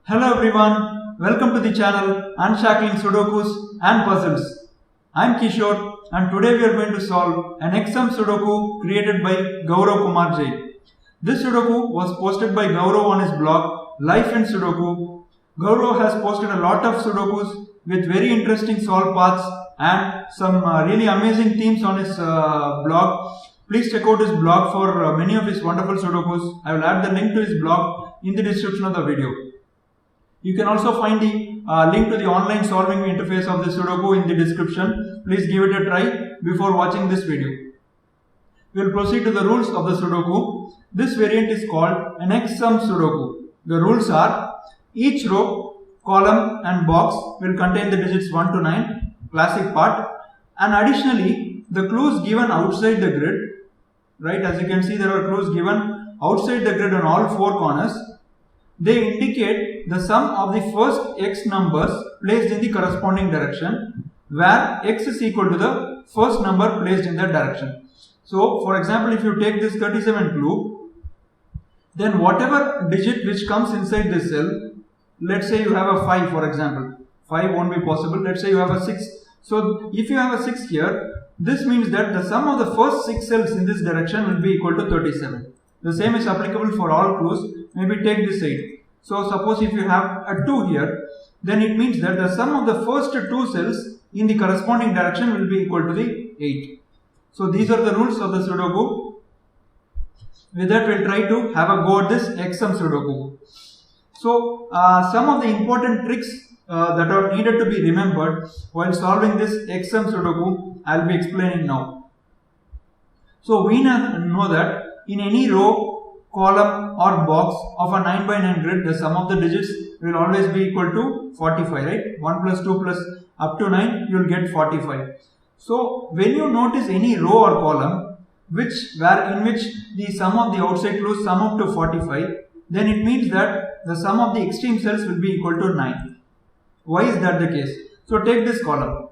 Hello everyone, welcome to the channel Unshackling Sudokus and Puzzles. I'm Kishore and today we are going to solve an exam Sudoku created by Gaurav Kumar Jain. This Sudoku was posted by Gaurav on his blog Life in Sudoku. Gaurav has posted a lot of Sudokus with very interesting solve paths and some really amazing themes on his blog. Please check out his blog for many of his wonderful Sudokus. I will add the link to his blog in the description of the video. You can also find the link to the online solving interface of the Sudoku in the description. Please give it a try before watching this video. We will proceed to the rules of the Sudoku. This variant is called an X-sum Sudoku. The rules are: each row, column and box will contain the digits 1 to 9, classic part, and additionally the clues given outside the grid, right, as you can see there are clues given outside the grid on all four corners. They indicate the sum of the first x numbers placed in the corresponding direction, where x is equal to the first number placed in that direction. So, for example, if you take this 37 clue, then whatever digit which comes inside this cell, let's say you have a 5 for example, 5 won't be possible, let's say you have a 6. So, if you have a 6 here, this means that the sum of the first 6 cells in this direction will be equal to 37. The same is applicable for all clues. Maybe take this 8. So suppose if you have a 2 here, then it means that the sum of the first 2 cells in the corresponding direction will be equal to the 8. So these are the rules of the Sudoku. With that we'll try to have a go at this X-sum Sudoku. So some of the important tricks that are needed to be remembered while solving this X-sum Sudoku I'll be explaining now. So we know that in any row, column or box of a 9 by 9 grid, the sum of the digits will always be equal to 45, right? 1 plus 2 plus up to 9, you will get 45. So when you notice any row or column in which the sum of the outside clues sum up to 45, then it means that the sum of the extreme cells will be equal to 9. Why is that the case? So take this column.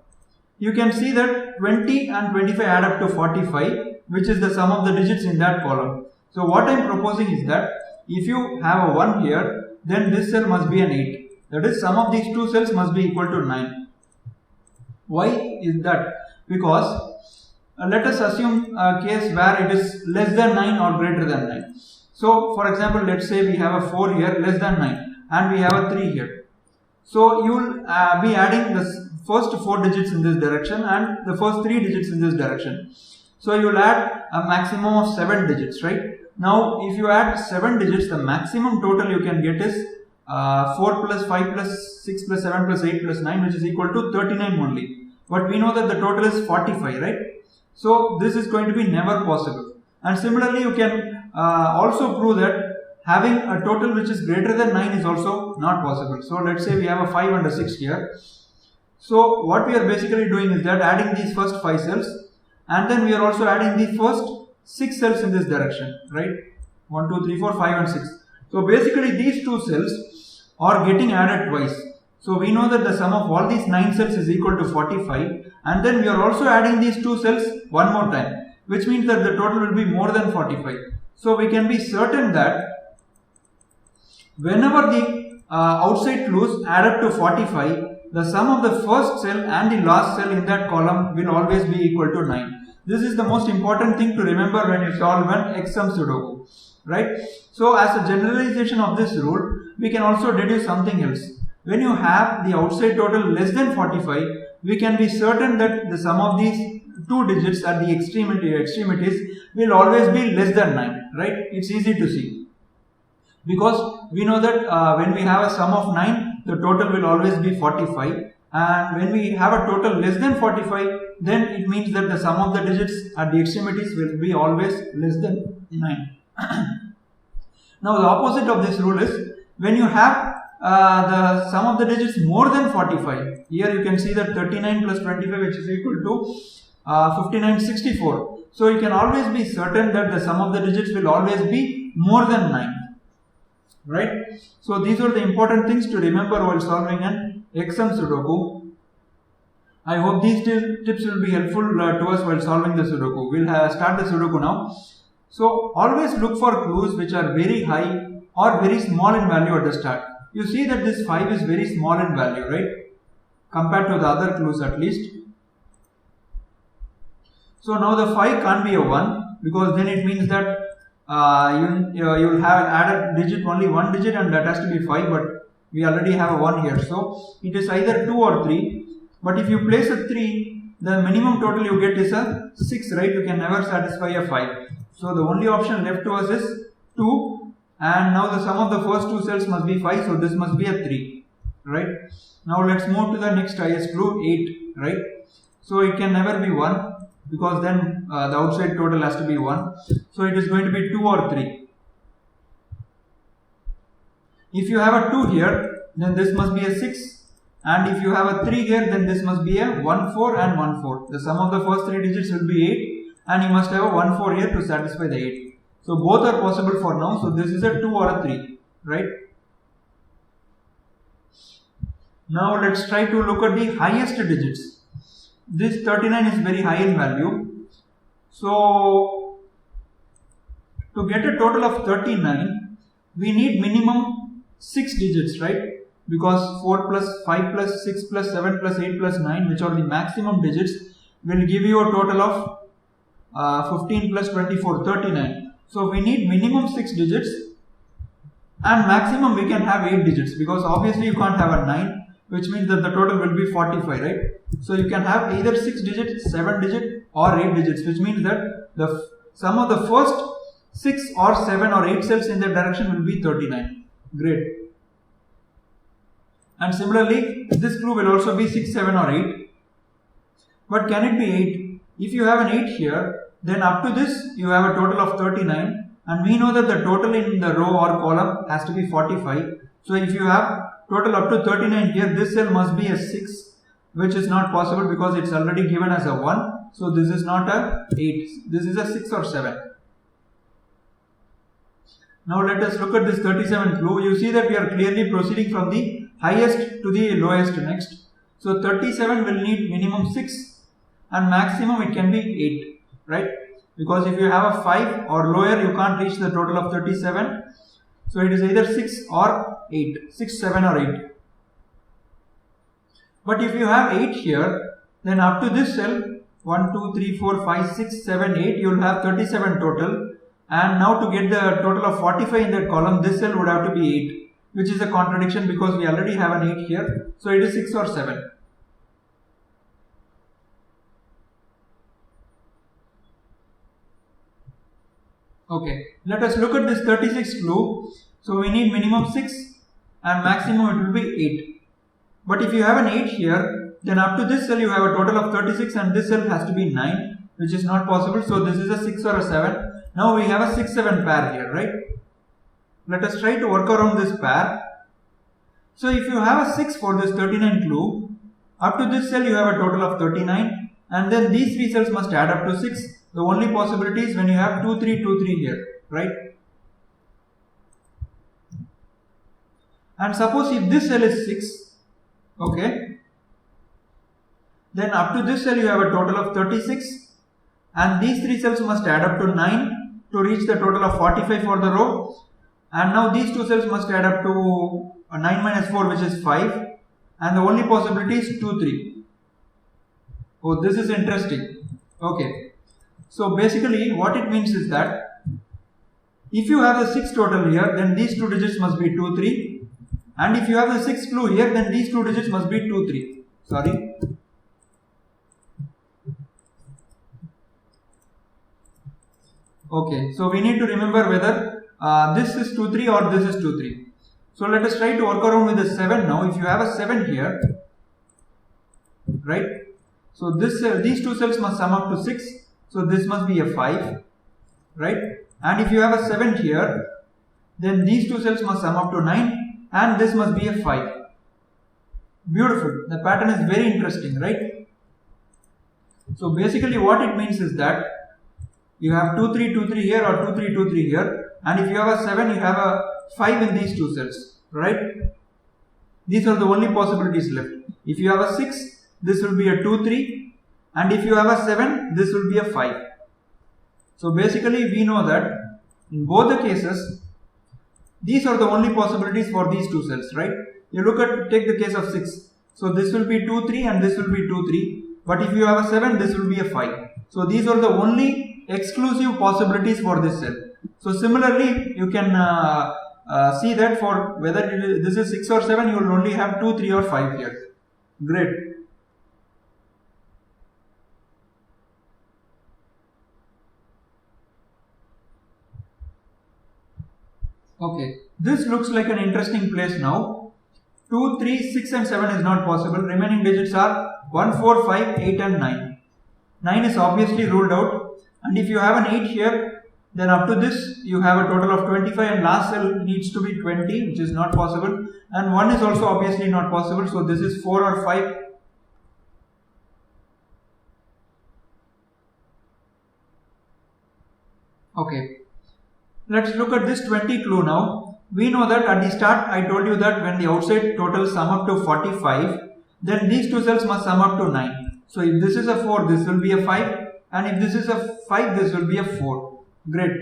You can see that 20 and 25 add up to 45, which is the sum of the digits in that column. So what I am proposing is that if you have a 1 here, then this cell must be an 8. That is, sum of these two cells must be equal to 9. Why is that? Because let us assume a case where it is less than 9 or greater than 9. So for example, let's say we have a 4 here less than 9 and we have a 3 here. So you will be adding the first 4 digits in this direction and the first 3 digits in this direction. So you will add a maximum of 7 digits, right? Now if you add 7 digits, the maximum total you can get is 4 plus 5 plus 6 plus 7 plus 8 plus 9, which is equal to 39 only. But we know that the total is 45, right? So this is going to be never possible. And similarly you can also prove that having a total which is greater than 9 is also not possible. So let's say we have a 5 and a 6 here. So what we are basically doing is that adding these first 5 cells, and then we are also adding the first 6 cells in this direction, right? 1, 2, 3, 4, 5 and 6. So basically these 2 cells are getting added twice. So we know that the sum of all these 9 cells is equal to 45, and then we are also adding these 2 cells one more time, which means that the total will be more than 45. So we can be certain that whenever the outside clues add up to 45, the sum of the first cell and the last cell in that column will always be equal to 9. This is the most important thing to remember when you solve an X-sum Sudoku, right? So as a generalization of this rule, we can also deduce something else. When you have the outside total less than 45, we can be certain that the sum of these 2 digits at the extremities will always be less than 9, right? It's easy to see. Because we know that when we have a sum of 9, the total will always be 45, and when we have a total less than 45, then it means that the sum of the digits at the extremities will be always less than 9. Now the opposite of this rule is when you have the sum of the digits more than 45. Here you can see that 39 plus 25, which is equal to 59, 64. So you can always be certain that the sum of the digits will always be more than 9. Right? So these are the important things to remember while solving an X-sum Sudoku. I hope these tips will be helpful to us while solving the Sudoku. We'll start the Sudoku now. So always look for clues which are very high or very small in value at the start. you see that this 5 is very small in value, right? Compared to the other clues at least. So now the 5 can't be a 1, because then it means that you'll have added digit only one digit, and that has to be 5, but we already have a 1 here. So it is either 2 or 3. But if you place a 3, the minimum total you get is a 6, right? You can never satisfy a 5. So the only option left to us is 2, and now the sum of the first two cells must be 5, so this must be a 3, right? Now let's move to the next highest clue, 8, right? So it can never be 1, because then the outside total has to be 1. So it is going to be 2 or 3. If you have a 2 here, then this must be a 6. And if you have a 3 here, then this must be a 1, 4 and 1, 4. The sum of the first 3 digits will be 8, and you must have a 1, 4 here to satisfy the 8. So both are possible for now. So this is a 2 or a 3, right? Now let's try to look at the highest digits. This 39 is very high in value. So to get a total of 39, we need minimum 6 digits, right? Because 4 plus 5 plus 6 plus 7 plus 8 plus 9, which are the maximum digits, will give you a total of 15 plus 24, 39. So we need minimum 6 digits, and maximum we can have 8 digits, because obviously you can't have a 9, which means that the total will be 45, right? So you can have either 6 digits, 7 digit or 8 digits, which means that the sum of the first 6 or 7 or 8 cells in that direction will be 39. Great. And similarly, this clue will also be 6, 7 or 8. But can it be 8? If you have an 8 here, then up to this you have a total of 39, and we know that the total in the row or column has to be 45. So if you have total up to 39 here, this cell must be a 6, which is not possible because it's already given as a 1. So this is not a 8, this is a 6 or 7. Now let us look at this 37 clue. You see that we are clearly proceeding from the highest to the lowest next. So 37 will need minimum 6, and maximum it can be 8, right? Because if you have a 5 or lower, you can't reach the total of 37. So it is either 6 or 8, 6, 7 or 8. But if you have 8 here, then up to this cell 1, 2, 3, 4, 5, 6, 7, 8, you will have 37 total. And now to get the total of 45 in that column, this cell would have to be 8, which is a contradiction because we already have an 8 here. So it is 6 or 7. Okay, let us look at this 36 clue. So we need minimum 6 and maximum it will be 8. But if you have an 8 here, then up to this cell you have a total of 36, and this cell has to be 9, which is not possible. So this is a 6 or a 7. Now we have a 6-7 pair here, right? Let us try to work around this pair. So if you have a 6 for this 39 clue, up to this cell you have a total of 39, and then these 3 cells must add up to 6. The only possibility is when you have 2, 3, 2, 3 here, right? And suppose if this cell is 6, okay, then up to this cell you have a total of 36, and these 3 cells must add up to 9 to reach the total of 45 for the row. And now these 2 cells must add up to 9 minus 4, which is 5, and the only possibility is 2, 3. Oh, this is interesting. Okay. So basically what it means is that if you have the 6 total here, then these 2 digits must be 2, 3. And if you have the 6 clue here, then these 2 digits must be 2, 3. Sorry. Okay, so we need to remember whether this is 2, 3 or this is 2, 3. So let us try to work around with the 7 now. If you have a 7 here, right? So this these 2 cells must sum up to 6. So this must be a 5, right? And if you have a 7 here, then these 2 cells must sum up to 9, and this must be a 5. Beautiful. The pattern is very interesting, right? So basically what it means is that you have 2, 3, 2, 3 here, or 2, 3, 2, 3 here, and if you have a 7, you have a 5 in these 2 cells, right? These are the only possibilities left. If you have a 6, this will be a 2, 3, and if you have a 7, this will be a 5. So basically we know that in both the cases, These are the only possibilities for these two cells, right? You take the case of 6. So this will be 2, 3 and this will be 2, 3. But if you have a 7, this will be a 5. So these are the only exclusive possibilities for this cell. So similarly, you can see that for whether this is 6 or 7, you will only have 2, 3 or 5 here. Great. Okay, this looks like an interesting place now. 2, 3, 6 and 7 is not possible. Remaining digits are 1, 4, 5, 8 and 9. 9 is obviously ruled out. And if you have an 8 here, then up to this you have a total of 25 and last cell needs to be 20, which is not possible. And 1 is also obviously not possible. So this is 4 or 5. Okay. Let's look at this 20 clue now. We know that at the start I told you that when the outside totals sum up to 45, then these two cells must sum up to 9. So if this is a 4, this will be a 5, and if this is a 5, this will be a 4. Great.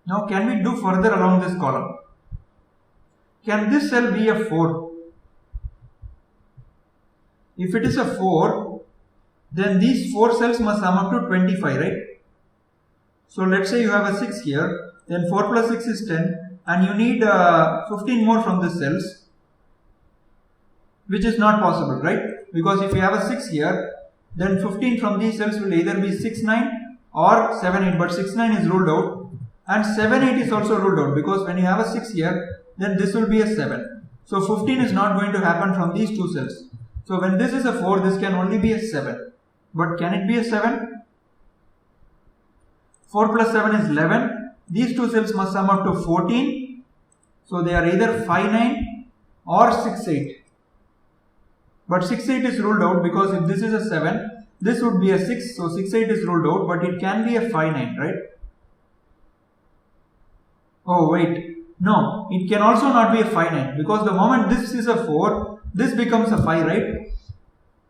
Now can we do further along this column? Can this cell be a 4? If it is a 4, then these 4 cells must sum up to 25, right? So let's say you have a 6 here, then 4 plus 6 is 10, and you need 15 more from the cells, which is not possible, right? Because if you have a 6 here, then 15 from these cells will either be 6, 9 or 7, 8, but 6, 9 is ruled out, and 7, 8 is also ruled out, because when you have a 6 here, then this will be a 7. So 15 is not going to happen from these two cells. So when this is a 4, this can only be a 7. But can it be a 7? 4 plus 7 is 11. These two cells must sum up to 14. So they are either 5, 9 or 6, 8. But 6, 8 is ruled out, because if this is a 7, this would be a 6. So 6, 8 is ruled out, but it can be a 5, 9, right? Oh wait, no, it can also not be a 5, 9, because the moment this is a 4, this becomes a 5, right?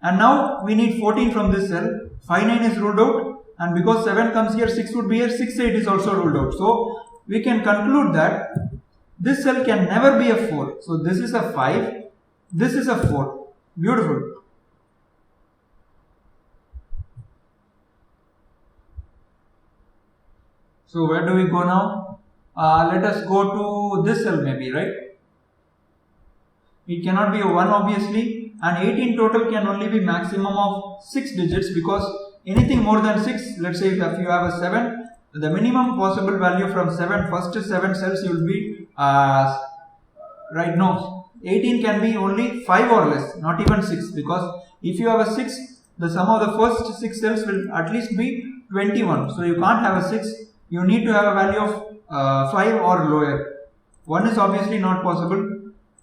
And now we need 14 from this cell. 5, 9 is ruled out. And because 7 comes here, 6 would be here, 6, 8 is also ruled out. So we can conclude that this cell can never be a 4. So this is a 5, this is a 4. Beautiful. So where do we go now? Let us go to this cell maybe, right? It cannot be a 1 obviously, and 8 in total can only be maximum of 6 digits, because anything more than 6, let's say if you have a 7, the minimum possible value from 7, first 7 cells you will be, right now, 18 can be only 5 or less, not even 6, because if you have a 6, the sum of the first 6 cells will at least be 21. So you can't have a 6, you need to have a value of 5 or lower. 1 is obviously not possible.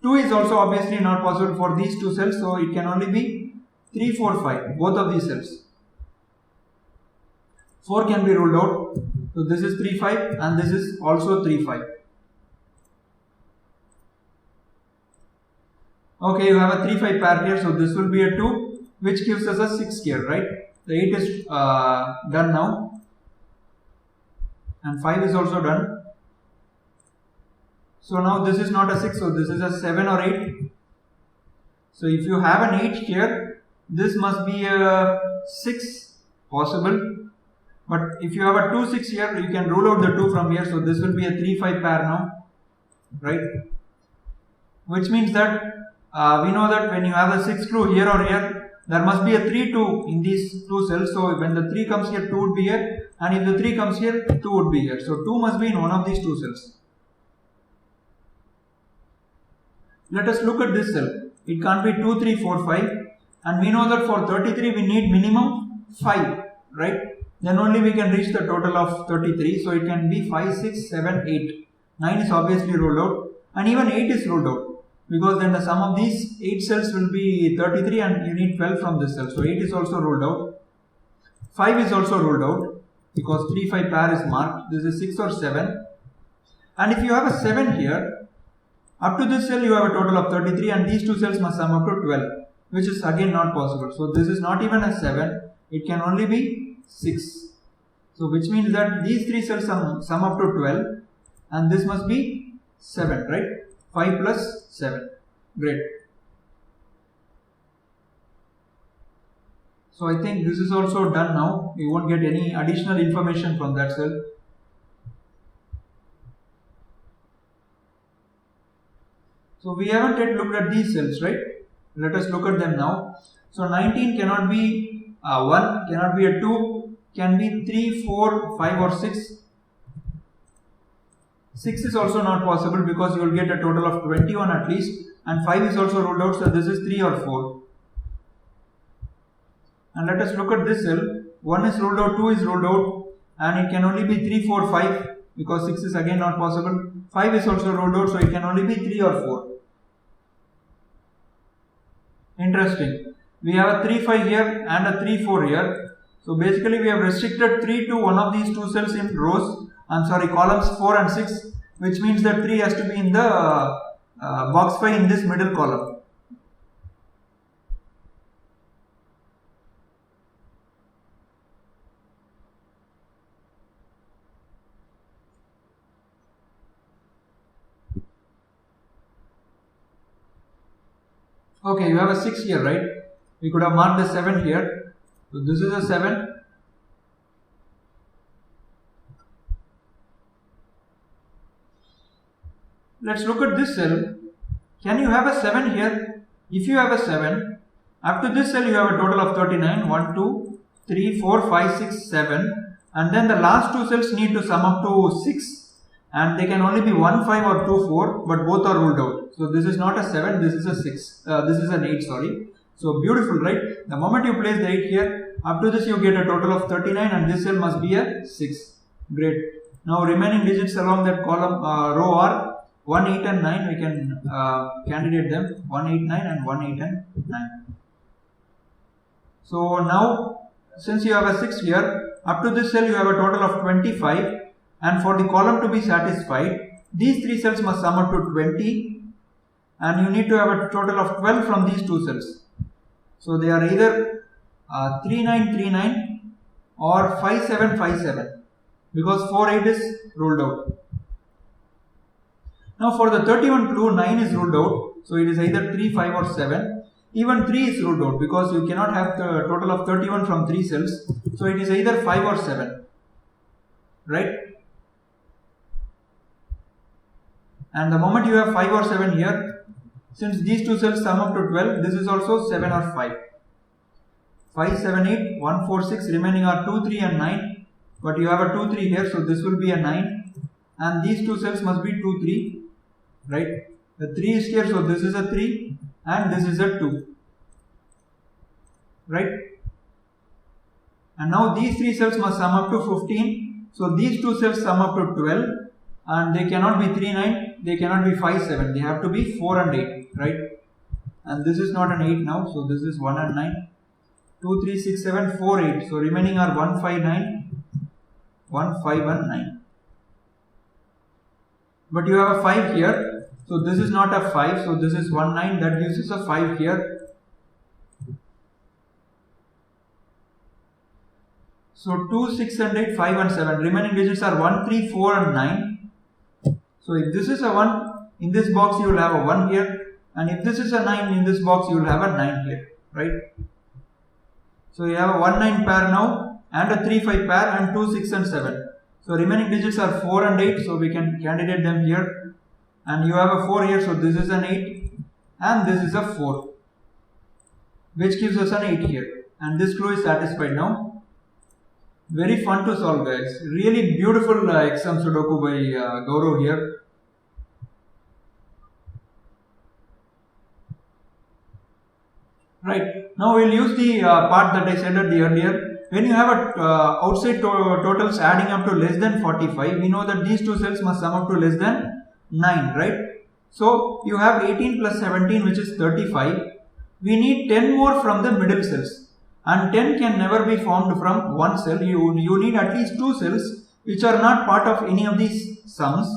2 is also obviously not possible for these two cells, so it can only be 3, 4, 5, both of these cells. 4 can be ruled out, so this is 3, 5 and this is also 3, 5. Okay, you have a 3, 5 pair here, so this will be a 2, which gives us a 6 here, right? The 8 is done now, and 5 is also done. So now this is not a 6, so this is a 7 or 8. So if you have an 8 here, this must be a 6 possible. But if you have a 2, 6 here, you can rule out the 2 from here. So this will be a 3, 5 pair now, right? Which means that we know that when you have a 6 clue here or here, there must be a 3, 2 in these two cells. So when the 3 comes here, 2 would be here. And if the 3 comes here, 2 would be here. So 2 must be in one of these two cells. Let us look at this cell. It can't be 2, 3, 4, 5. And we know that for 33 we need minimum 5, right? Then only we can reach the total of 33. So it can be 5, 6, 7, 8. 9 is obviously ruled out. And even 8 is ruled out. Because then the sum of these 8 cells will be 33 and you need 12 from this cell. So 8 is also ruled out. 5 is also ruled out. Because 3, 5 pair is marked. This is 6 or 7. And if you have a 7 here, up to this cell you have a total of 33 and these two cells must sum up to 12, which is again not possible. So this is not even a 7, it can only be 6. So which means that these three cells sum up to 12 and this must be 7, right? 5 plus 7. Great. So I think this is also done now. We won't get any additional information from that cell. So we haven't yet looked at these cells, right? Let us look at them now. So 19 cannot be 1, cannot be a 2, can be 3, 4, 5 or 6. 6 is also not possible because you will get a total of 21 at least, and 5 is also ruled out, so this is 3 or 4. And let us look at this cell. 1 is ruled out, 2 is ruled out, and it can only be 3, 4, 5 because 6 is again not possible. 5 is also ruled out, so it can only be 3 or 4. Interesting. We have a 3, 5 here and a 3, 4 here. So basically we have restricted 3 to one of these two cells in columns 4 and 6, which means that 3 has to be in the box 5 in this middle column. Okay, you have a 6 here, right? We could have marked the 7 here. So this is a 7. Let's look at this cell. Can you have a 7 here? If you have a 7, up to this cell you have a total of 39. 1, 2, 3, 4, 5, 6, 7. And then the last two cells need to sum up to 6. And they can only be 1, 5 or 2, 4, but both are ruled out. So this is not a 7, this is a 6. This is an 8, sorry. So beautiful, right? The moment you place the 8 here, up to this you get a total of 39 and this cell must be a 6. Great. Now remaining digits along that column row are 1, 8 and 9. We can candidate them 1, 8, 9 and 1, 8 and 9. So now since you have a 6 here, up to this cell you have a total of 25. And for the column to be satisfied, these three cells must sum up to 20 and you need to have a total of 12 from these two cells. So they are either 3939 or 5757 because 48 is ruled out. Now for the 31 clue, 9 is ruled out, so it is either 3, 5 or 7. Even 3 is ruled out because you cannot have the total of 31 from 3 cells, so it is either 5 or 7, right? And the moment you have 5 or 7 here, since these two cells sum up to 12, this is also 7 or 5. 5, 7, 8, 1, 4, 6, remaining are 2, 3 and 9. But you have a 2, 3 here, so this will be a 9. And these two cells must be 2, 3, right? The 3 is here, so this is a 3 and this is a 2, right? And now these three cells must sum up to 15. So these two cells sum up to 12. And they cannot be 3, 9, they cannot be 5, 7, they have to be 4 and 8, right? And this is not an 8 now, so this is 1 and 9, 2, 3, 6, 7, 4, 8, so remaining are 1, 5, 9, 1, 5 and 9. But you have a 5 here, so this is not a 5, so this is 1, 9, that gives us a 5 here. So 2, 6 and 8, 5 and 7, remaining digits are 1, 3, 4 and 9. So if this is a 1, in this box you will have a 1 here, and if this is a 9, in this box you will have a 9 here, right? So you have a 1, 9 pair now, and a 3, 5 pair, and 2, 6 and 7. So remaining digits are 4 and 8, so we can candidate them here. And you have a 4 here, so this is an 8, and this is a 4, which gives us an 8 here. And this clue is satisfied now. Very fun to solve, guys. Really beautiful exam Sudoku by Gaurav here. Right. Now we'll use the part that I said at the earlier. When you have a outside totals adding up to less than 45, we know that these two cells must sum up to less than 9, right? So you have 18 plus 17, which is 35. We need 10 more from the middle cells. And 10 can never be formed from one cell. You need at least 2 cells which are not part of any of these sums.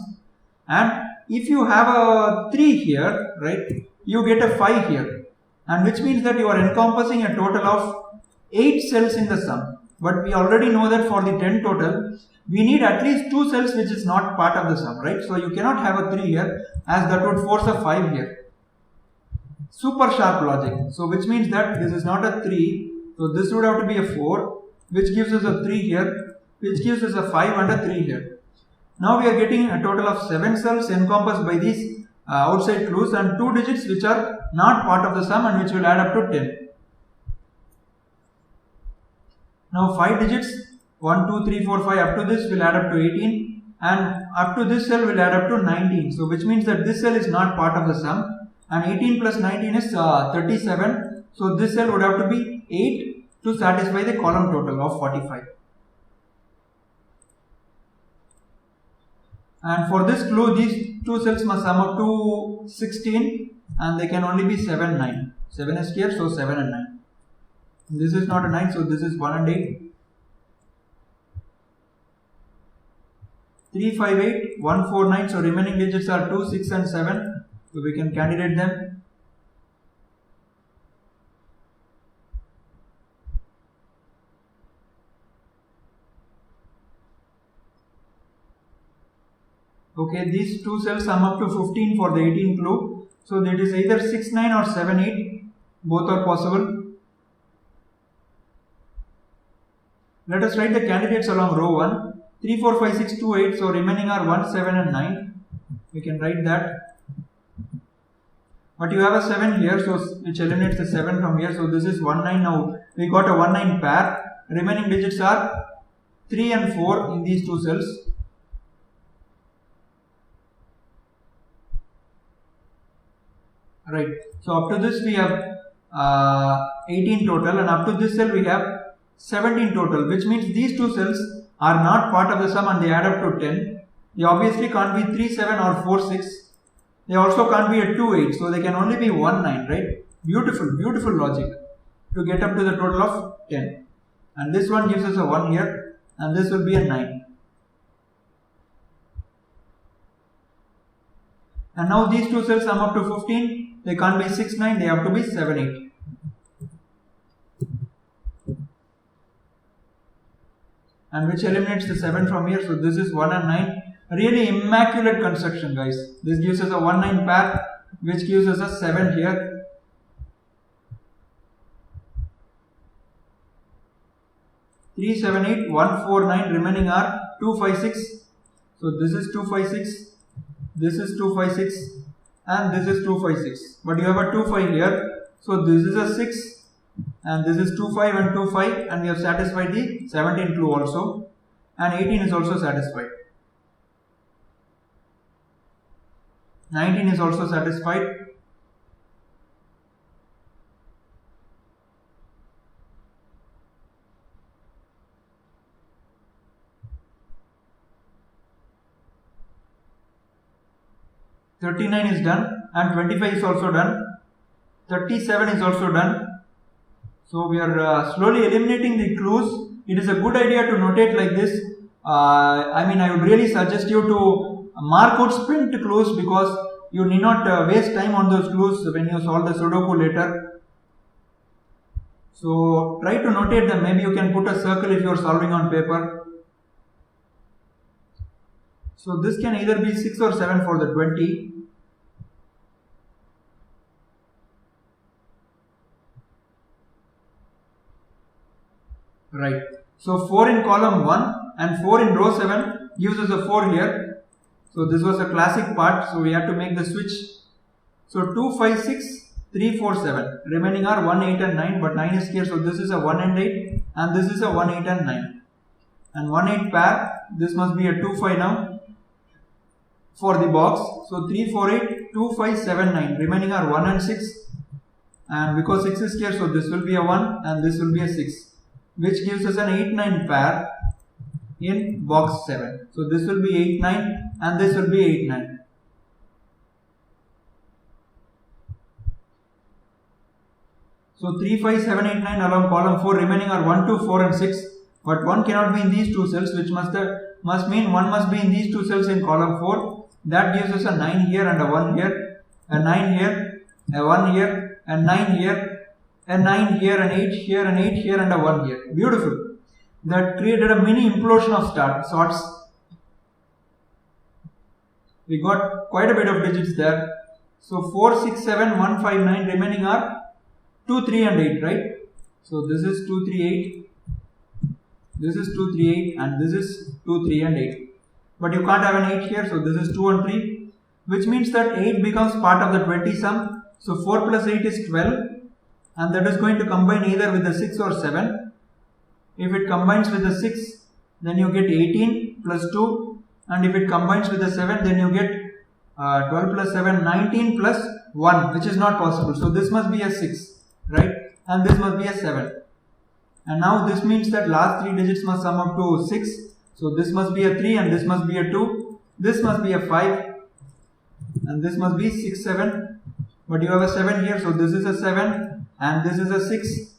And if you have a 3 here, right, you get a 5 here. And which means that you are encompassing a total of 8 cells in the sum. but we already know that for the 10 total, we need at least 2 cells which is not part of the sum, right? So you cannot have a 3 here, as that would force a 5 here. Super sharp logic. So which means that this is not a 3, so this would have to be a 4, which gives us a 3 here, which gives us a 5 and a 3 here. Now we are getting a total of 7 cells encompassed by these outside clues and 2 digits which are not part of the sum and which will add up to 10. Now 5 digits 1, 2, 3, 4, 5 up to this will add up to 18 and up to this cell will add up to 19. So which means that this cell is not part of the sum, and 18 plus 19 is 37. So this cell would have to be 8 to satisfy the column total of 45. And for this clue, these 2 cells must sum up to 16 and they can only be 7, 9. 7 is here, so 7 and 9. This is not a 9, so this is 1 and 8. 3, 5, 8, 1, 4, 9. So remaining digits are 2, 6 and 7. So we can candidate them. Okay, these 2 cells sum up to 15 for the 18 clue. So that is either 6, 9 or 7, 8. Both are possible. Let us write the candidates along row 1. 3, 4, 5, 6, 2, 8. So remaining are 1, 7 and 9. We can write that. But you have a 7 here, so which eliminates the 7 from here. So this is 1, 9 now. We got a 1, 9 pair. Remaining digits are 3 and 4 in these 2 cells. Right. So up to this we have 18 total, and up to this cell we have 17 total, which means these 2 cells are not part of the sum and they add up to 10. They obviously can't be 3, 7 or 4, 6. They also can't be a 2, 8. So they can only be 1, 9, right? Beautiful, beautiful logic to get up to the total of 10. And this one gives us a 1 here, and this will be a 9. And now these 2 cells sum up to 15. They can't be 6, 9, they have to be 7, 8. And which eliminates the 7 from here. So this is 1 and 9. Really immaculate construction, guys. This gives us a 1, 9 pair, which gives us a 7 here. Three, 7, 8, 1, 4, 9. Remaining are 2, 5, 6. So this is 2, 5, 6. This is 2, 5, 6. And this is 2, 5, 6. But you have a 2, 5 here. So this is a 6. And this is 2, 5 and 2, 5. And we have satisfied the 17 clue also. And 18 is also satisfied. 19 is also satisfied. $39 is done, and 25 is also done. 37 is also done. So we are slowly eliminating the clues. It is a good idea to notate like this. I would really suggest you to mark out sprint clues, because you need not waste time on those clues when you solve the Sudoku later. So try to notate them. Maybe you can put a circle if you are solving on paper. So this can either be 6 or 7 for the 20. Right. So 4 in column 1 and 4 in row 7 gives us a 4 here. So this was a classic part, so we have to make the switch. So 2, 5, 6, 3, 4, 7. Remaining are 1, 8 and 9, but 9 is here. So this is a 1 and 8 and this is a 1, 8 and 9. And 1, 8 pair, this must be a 2, 5 now for the box. So 3, 4, 8, 2, 5, 7, 9. Remaining are 1 and 6. And because 6 is here, so this will be a 1 and this will be a 6. Which gives us an 8, 9 pair in box 7. So this will be 8, 9 and this will be 8, 9. So 3, 5, 7, 8, 9 along column 4. Remaining are 1, 2, 4 and 6. But 1 cannot be in these 2 cells, which must mean 1 must be in these 2 cells in column 4. That gives us a 9 here and a 1 here. A 9 here, a 1 here, a 9 here, a 9 here, an 8 here, an 8 here and a 1 here. Beautiful. that created a mini implosion of sorts. We got quite a bit of digits there. So 4, 6, 7, 1, 5, 9 remaining are 2, 3 and 8, right? So this is 2, 3, 8. This is 2, 3, 8 and this is 2, 3 and 8. But you can't have an 8 here, so this is 2 and 3, which means that 8 becomes part of the 20 sum. So 4 plus 8 is 12 and that is going to combine either with the 6 or 7. If it combines with the 6, then you get 18 plus 2, and if it combines with the 7, then you get 12 plus 7, 19 plus 1, which is not possible. So this must be a 6, right? And this must be a 7. And now this means that last 3 digits must sum up to 6. So this must be a 3 and this must be a 2. This must be a 5 and this must be 6, 7. But you have a 7 here, so this is a 7 and this is a 6.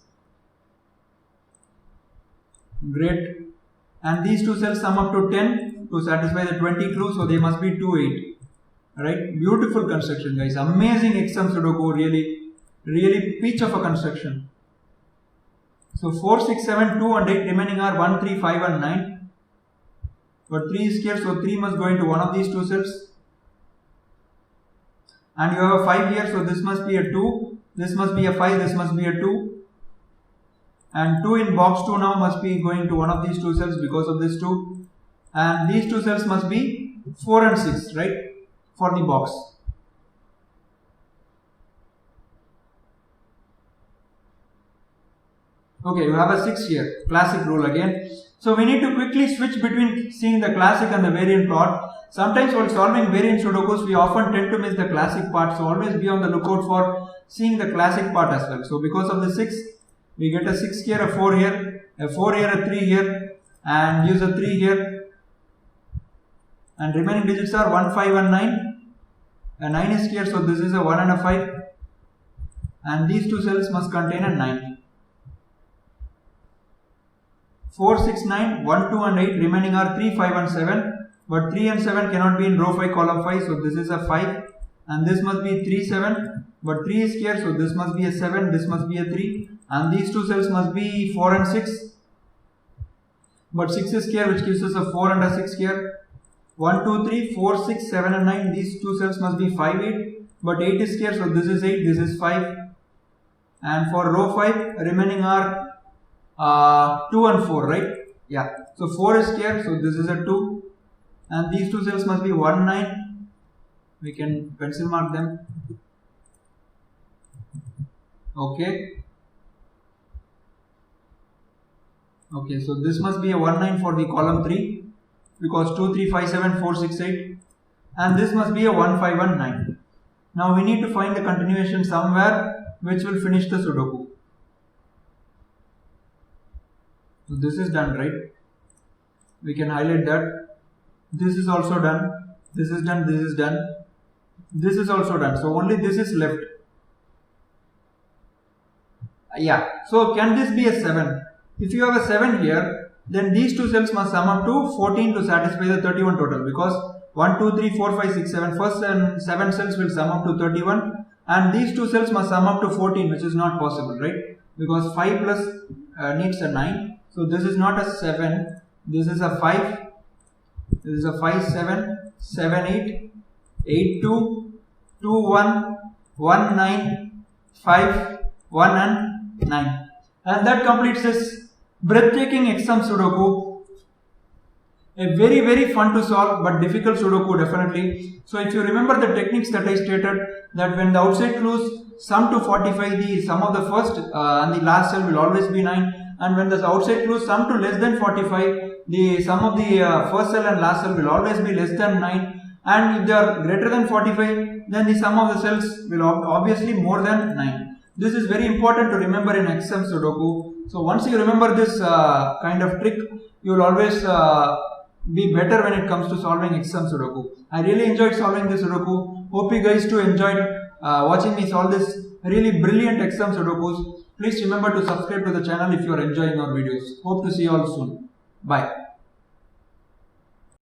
Great. And these two cells sum up to 10 to satisfy the 20 clue, so they must be 2, 8. Right? Beautiful construction, guys. Amazing Exum Sudoku. Really peach of a construction. So 4, 6, 7, 2 and 8 remaining are 1, 3, 5 and 9. But 3 is here, so 3 must go into one of these two cells. And you have a 5 here, so this must be a 2. This must be a 5, this must be a 2. And 2 in box 2 now must be going to one of these two cells because of this 2. And these two cells must be 4 and 6, right? For the box. Okay, you have a 6 here. Classic rule again. So we need to quickly switch between seeing the classic and the variant plot. Sometimes while solving variant Sudokus, we often tend to miss the classic part. So always be on the lookout for seeing the classic part as well. So because of the 6, we get a 6 here, a 4 here, a 4 here, a 3 here, and use a 3 here. And remaining digits are 1, 5 and 9. A 9 is here, so this is a 1 and a 5. And these two cells must contain a 9. 4, 6, 9, 1, 2 and 8 remaining are 3, 5 and 7. But 3 and 7 cannot be in row 5, column 5, so this is a 5. And this must be 3, 7. But 3 is here, so this must be a 7, this must be a 3. And these two cells must be 4 and 6. But 6 is here, which gives us a 4 and a 6 here. 1, 2, 3, 4, 6, 7 and 9. These two cells must be 5, 8. But 8 is here, so this is 8, this is 5. And for row 5, remaining are 2 and 4, right? Yeah. So 4 is here, so this is a 2. And these two cells must be 1, 9. We can pencil mark them. Okay. Okay, so this must be a 1, 9 for the column 3. Because 2, 3, 5, 7, 4, 6, 8. And this must be a 1, 5 and 9. Now we need to find the continuation somewhere which will finish the Sudoku. So this is done, right? We can highlight that. This is also done. This is done. This is done. This is also done. So only this is left. Yeah. So can this be a 7? If you have a 7 here, then these two cells must sum up to 14 to satisfy the 31 total, because 1, 2, 3, 4, 5, 6, 7. First 7 cells will sum up to 31, and these two cells must sum up to 14, which is not possible, right? Because 5 plus needs a 9. So this is not a 7. This is a 5. This is a 5, 7, 7, 8, 8, 2, 2, 1, 1, 9, 5, 1 and 9. And that completes this breathtaking Exum Sudoku. A very fun to solve but difficult Sudoku definitely. So if you remember the techniques that I stated, that when the outside clues sum to 45, the sum of the first and the last cell will always be 9. And when the outside clues sum to less than 45, the sum of the first cell and last cell will always be less than 9. And if they are greater than 45, then the sum of the cells will obviously more than 9. This is very important to remember in Exum Sudoku. So once you remember this kind of trick, you will always be better when it comes to solving Exum Sudoku. I really enjoyed solving this Sudoku. Hope you guys too enjoyed watching me solve this really brilliant Exum Sudokus. Please remember to subscribe to the channel if you are enjoying our videos. Hope to see you all soon. Bye.